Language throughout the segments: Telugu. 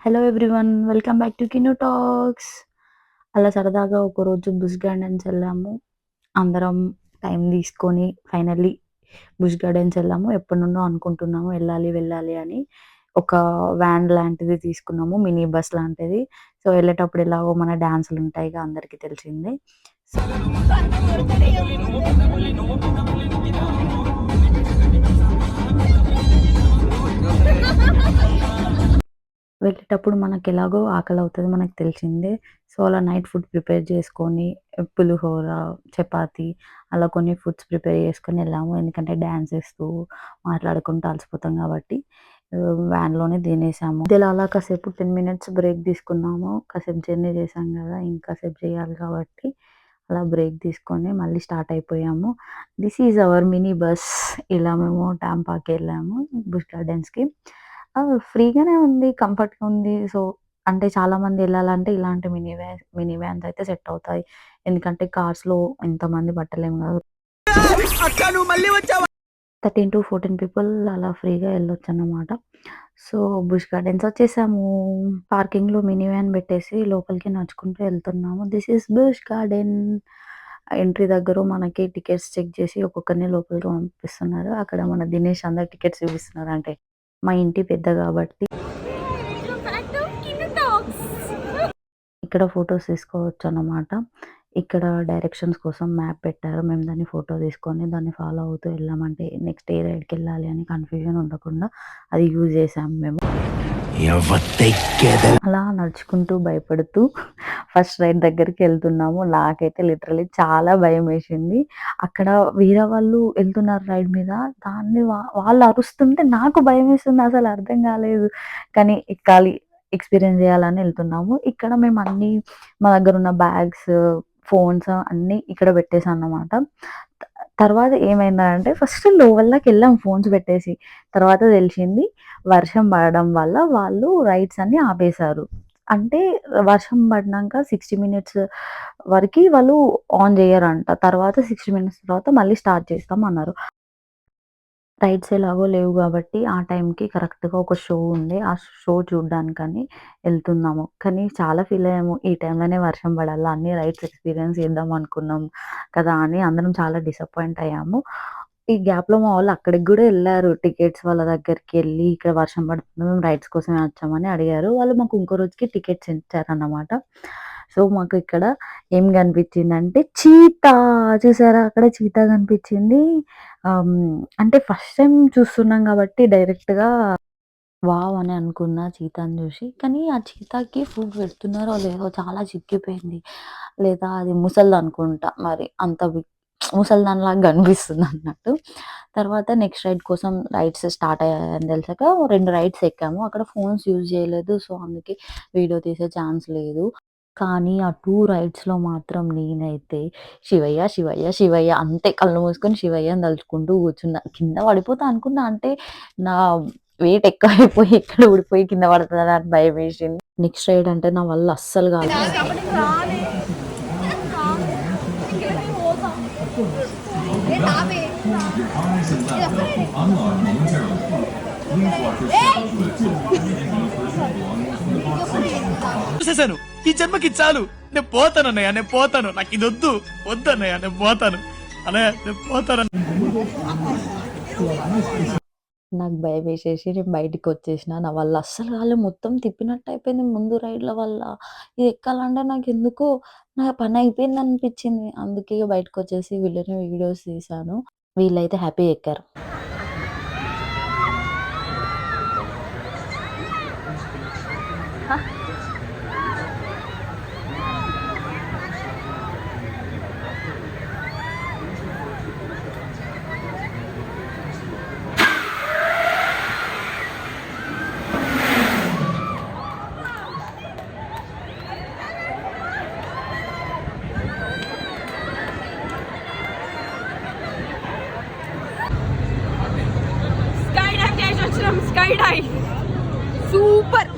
Hello everyone, welcome back to Kinu talks. అలా సరదాగా ఒకరోజు బుష్ గార్డెన్స్ వెళ్ళాము. అందరం టైం తీసుకొని ఫైనల్లీ బుష్ గార్డెన్స్ వెళ్ళాము. ఎప్పటి నుండో అనుకుంటున్నాము వెళ్ళాలి వెళ్ళాలి అని. ఒక వ్యాన్ లాంటిది తీసుకున్నాము, మినీ బస్ లాంటిది. సో వెళ్ళేటప్పుడు ఎలాగో మన డాన్సులు ఉంటాయిగా, అందరికీ తెలిసిందే. వెళ్ళేటప్పుడు మనకెలాగో ఆకలవుతది, మనకు తెలిసిందే. సో, అలా నైట్ ఫుడ్ ప్రిపేర్ చేసుకొని, పులిహోర, చపాతీ అలా కొన్ని ఫుడ్స్ ప్రిపేర్ చేసుకొని వెళ్ళాము. ఎందుకంటే డాన్స్ ఏస్తూ, మాట్లాడుకుంటూ అలసిపోతాం కాబట్టి వ్యాన్‌లోనే తినేసాము. మధ్యలో అలా కాసేపు 10 మినిట్స్ బ్రేక్ తీసుకున్నాము. కాసేపు జర్నీ చేశాం కదా! ఇంకాసేపు చేయాలి కాబట్టి అలా బ్రేక్ తీసుకొని మళ్ళీ స్టార్ట్ అయిపోయాము. This is our mini bus. ఇలా మేము టాంపాకెళ్ళాము బుష్ గార్డెన్స్‌కి. ఫ్రీగానే ఉంది. కంఫర్ట్‌గా ఉంది. సో, అంటే చాలామంది ఎళ్ళాలంటే ఇలాంటి మినీ వ్యాన్స్ అయితే సెట్ అవుతాయి. ఎందుకంటే కార్స్‌లో ఎంతమంది పట్టలేము కదా! 13-14 పీపుల్ అలా ఫ్రీగా ఎళ్ళొచ్చన్నమాట. సో, బుష్ గార్డెన్స్ వచ్చేసాము. పార్కింగ్‌లో మినీ వ్యాన్ పెట్టేసి లోపలికి నడుచుకుంటూ ఎళ్తున్నాము. This is Busch garden. Entry దగ్గర మనకి టికెట్స్ చెక్ చేసి ఒక్కొక్కరిని లోపలికి పంపిస్తున్నారు. అక్కడ మన దినేష్ అందరికి టికెట్స్ చూపిస్తున్నారు. అంటే మా ఇంటి పెద్ద కాబట్టి ఇక్కడ ఫోటోస్ తీసుకోవచ్చన్నమాట. ఇక్కడ డైరెక్షన్స్ కోసం మ్యాప్ పెట్టారు. మేము దాన్ని ఫోటో తీసుకొని దాన్ని ఫాలో అవుతూ వెళ్ళామంటే నెక్స్ట్ ఏ రైడ్‌కెళ్ళాలి అని కన్‌ఫ్యూజన్ ఉండకుండా అది యూజ్ చేసాము మేము. అలా నడుచుకుంటూ భయపడుతూ ఫస్ట్ రైడ్ దగ్గరికెళ్తున్నాము. నాకైతే లిటరల్లీ చాలా భయమేసింది. అక్కడ వేరే వాళ్ళు ఎళ్తున్నారు రైడ్ మీద. దాన్ని వాళ్ళు అరుస్తుంటే నాకు భయమేస్తుంది. అసలు అర్థం కాలేదు. కానీ ఎక్కాలి, ఎక్స్‌పీరియన్స్ చేయాలని ఎళ్తున్నాము. ఇక్కడ మేము అన్నీ మా దగ్గరున్న బ్యాగ్స్, ఫోన్స్ అన్నీ ఇక్కడ పెట్టేసామన్నమాట. తర్వాత ఏమైందంటే ఫస్ట్ లోవల్లోకెళ్ళాం ఫోన్స్ పెట్టేసి. తర్వాత తెలిసింది వర్షం పడడం వల్ల వాళ్ళు రైడ్స్ అన్నీ ఆపేశారు. అంటే వర్షం పడినంక 60 మినిట్స్ వరకి వాళ్ళు ఆన్ జెయ్యరంట. తర్వాత 60 మినిట్స్ తర్వాత మళ్ళీ స్టార్ట్ చేస్తామన్నారు. రైడ్స్ ఎలాగో లేవు గాబట్టి, ఆ టైంకి కరెక్ట్‌గా ఒక షో ఉండే. ఆ షో చూడ్డానికని ఎళ్తున్నాము. కానీ చాలా ఫీలయ్యాము. ఈ టైంలోనే వర్షం పడాలా, అన్ని రైడ్స్ ఎక్స్‌పీరియన్స్ చేద్దాం అనుకున్నాం కదా! అని అందరం చాలా డిసప్పాయింట్ అయ్యాము. ఈ గ్యాప్‌లో మా వాళ్ళు అక్కడికి గూడా ఎళ్లారు. టికెట్స్ వాళ్ళ దగ్గరికెళ్ళి, ఇక్కడ వర్షం పడుతుంది, మేము రైడ్స్ కోసమే వచ్చామని అడిగారు. వాళ్ళు మాకు ఇంకో రోజుకి టికెట్స్ ఇచ్చారన్నమాట. సో, మాకు ఇక్కడ ఏం కనిపించిందంటే చీతా. చూసారా అక్కడ చీతా కనిపించింది. అంటే ఫస్ట్ టైమ్ చూస్తున్నాం గాబట్టి డైరెక్ట్‌గా వావ్! అని అనుకున్నా చీతాని జూసి. కానీ ఆ చీతాకి ఫుడ్ పెడుతున్నారో లేదో చాలా చిక్కిపోయింది. లేదా అది ముసలిదనుకుంటా మరి అంత ముసలిదానిలాగా కనిపిస్తుందన్నట్టు. తర్వాత నెక్స్ట్ రైడ్ కోసం రైడ్స్ స్టార్ట్ అయ్యాయని తెలిసాక 2 రైడ్స్ ఎక్కాము. అక్కడ ఫోన్స్ యూజ్ చేయలేదు. సో, అందుకే వీడియో తీసే ఛాన్స్ లేదు. కానీ ఆ 2 రైడ్స్‌లో మాత్రం నేనైతే శివయ్య, శివయ్య, శివయ్య అంతే కళ్ళు మూసుకొని శివయ్యని తలుచుకుంటూ కూర్చున్నా. కింద పడిపోతా అనుకున్నా. అంటే నా వెయిట్ ఎక్కువైపోయి ఎక్కడ ఊడిపోయి కింద పడతదా అని భయమేసింది. నెక్స్ట్ రైడ్ అంటే నా వల్ల అస్సలు కాదు. చూసేసాను. ఈ జన్మకి చాలు. నేను పోతాను అన్నయ్య, నేను పోతాను. నాకు ఇది వద్దు అన్నయ్య, నేను పోతాను అన్నయ్య, నేను పోతాను. నాకు భయమేసేసి నేను బయటికొచ్చేసిన. నా వల్ల అస్సలు కాలే. మొత్తం తిప్పినట్టు అయిపోయింది ముందు రైడ్‌ల వల్ల. ఇది ఎక్కాలంటే నాకెందుకో నా పని అయిపోయిందనిపించింది. అందుకే ఇగ బయటకొచ్చేసి వీళ్ళని వీడియోస్ తీశాను. వీళ్ళైతే హ్యాపీగా ఎక్కారు. Sky dive super.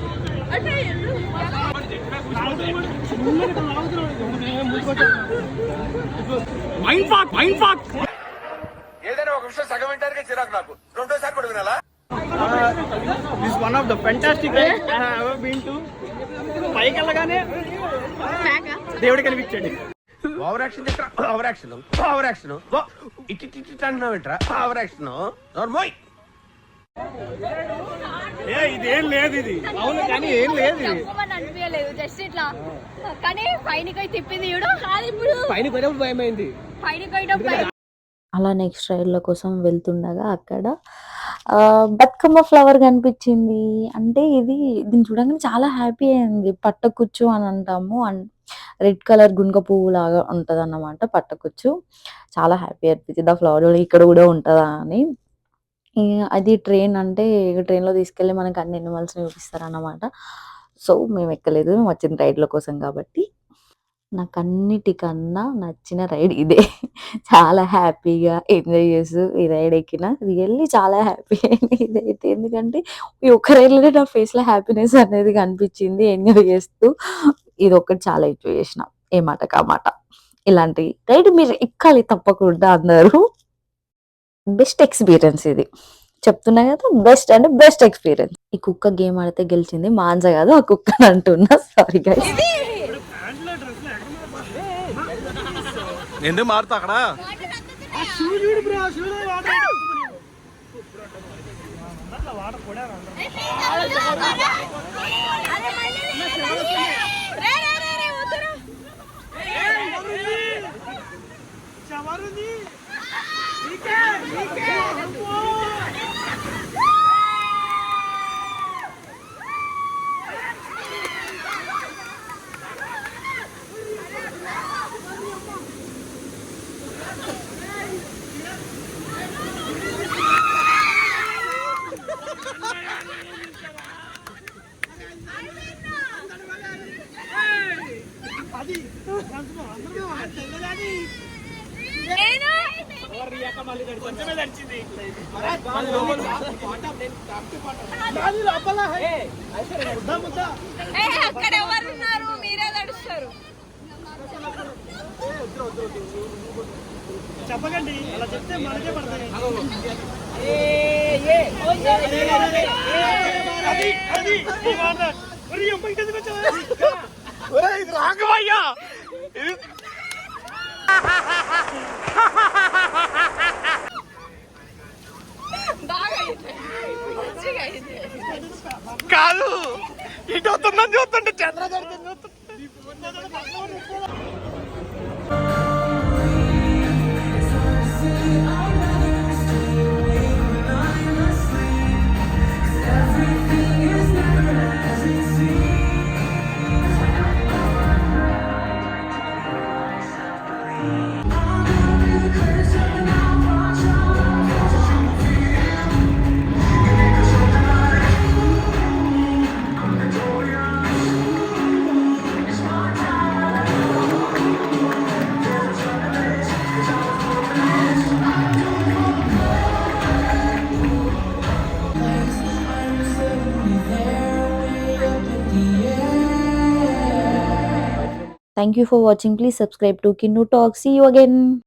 Mind fuck ఏదైనా ఒక విషయం సగం వింటానికి చిరాకు నాకు. రెండోసారి కూడా వినాలా? This one of the fantastic ride I have ever been to. పైకి వెళ్ళగానే దేవుడు కనిపించాడు. Over action over action over action ఇటు అంటున్నావు ఏంట్రా ఓవర్ యాక్షన్ నోర్మోయ్. ఇదేం లేదు ఇది. అవును కానీ ఏం లేదు ఇది. అనిపించలేదు జస్ట్ ఇట్లా కానీ పైనకి పోయి తిప్పింది చూడు. ఇప్పుడు పైన పోయినప్పుడు భయమైంది. పైనకి పోయినప్పుడు అలా నెక్స్ట్ రైడ్ల కోసం వెళ్తుండగా అక్కడ బతుకమ్మ ఫ్లవర్ కనిపించింది. అంటే దీన్ని చూడగానే చాలా హ్యాపీ అయింది. పట్టకుచ్చు అని అంటాము. రెడ్ కలర్ గునుక పువ్వు లాగా ఉంటది అన్నమాట పట్టకుచ్చు. చాలా హ్యాపీ అనిపించింది ఆ ఫ్లవర్ ఇక్కడ కూడా ఉంటుందా అని. అది ట్రైన్ అంటే ట్రైన్లో తీసుకెళ్ళి మనకి అన్ని ఎనిమల్స్ చూపిస్తారు అన్నమాట. సో మేము ఎక్కలేదు, మేము వచ్చిన రైడ్ల కోసం కాబట్టి. నాకు అన్నిటికన్నా నచ్చిన రైడ్ ఇదే. చాలా హ్యాపీగా ఎంజాయ్ చేస్తూ ఈ రైడ్ ఎక్కిన. రియల్లీ చాలా హ్యాపీ అయింది ఇదైతే. ఎందుకంటే ఈ ఒక్క రైడ్లోనే నా ఫేస్లో హ్యాపీనెస్ అనేది కనిపించింది ఎంజాయ్ చేస్తూ. ఇది ఒక్కటి చాలా ఎంజాయ్ చేసిన. ఏ మాట కా మాట. ఇలాంటి రైడ్ మీరు ఎక్కాలి తప్పకుండా అందరూ. బెస్ట్ ఎక్స్పీరియన్స్ ఇది. చెప్తున్నా కదా, బెస్ట్ అంటే బెస్ట్ ఎక్స్పీరియన్స్. ఈ కుక్క గేమ్ ఆడితే గెలిచింది మాంజ కాదు, ఆ కుక్క అంటున్నా. Sorry guys. ఎందుకు మారుతా అక్కడ అక్కడ ఎవరు ఉన్నారు? మీరే నడుస్తారు. చెప్పకండి, అలా చెప్తే మనకే పడతాయి. ఇది రాఘవయ్యా. కాదు ఇటు వస్తుందని చూస్తుంటే చంద్రదర్శనం చూస్తుంటే Thank you for watching. Please subscribe to Kinnu Talk. See you again.